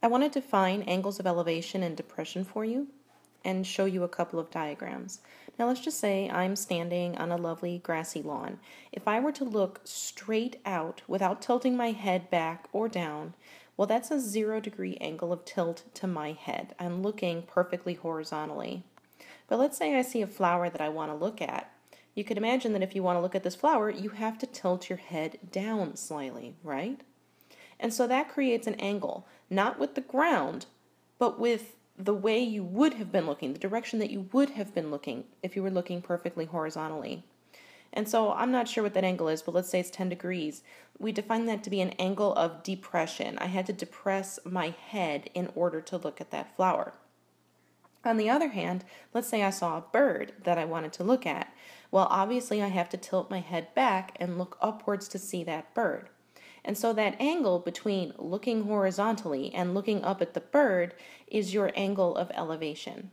I want to define angles of elevation and depression for you and show you a couple of diagrams. Now let's just say I'm standing on a lovely grassy lawn. If I were to look straight out without tilting my head back or down, well, that's a 0-degree angle of tilt to my head. I'm looking perfectly horizontally. But let's say I see a flower that I want to look at. You could imagine that if you want to look at this flower, you have to tilt your head down slightly, right? And so that creates an angle, not with the ground, but with the way you would have been looking, the direction that you would have been looking if you were looking perfectly horizontally. And so I'm not sure what that angle is, but let's say it's 10 degrees. We define that to be an angle of depression. I had to depress my head in order to look at that flower. On the other hand, let's say I saw a bird that I wanted to look at. Well, obviously I have to tilt my head back and look upwards to see that bird. And so that angle between looking horizontally and looking up at the bird is your angle of elevation.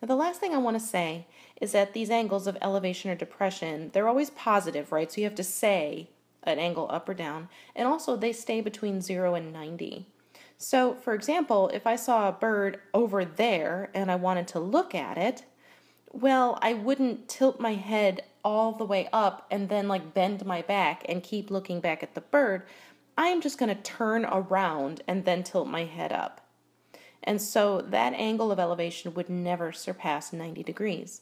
Now, the last thing I want to say is that these angles of elevation or depression, they're always positive, right? So you have to say an angle up or down, and also they stay between 0 and 90. So, for example, if I saw a bird over there and I wanted to look at it, well, I wouldn't tilt my head all the way up and then like bend my back and keep looking back at the bird. I am just going to turn around and then tilt my head up. And so that angle of elevation would never surpass 90 degrees.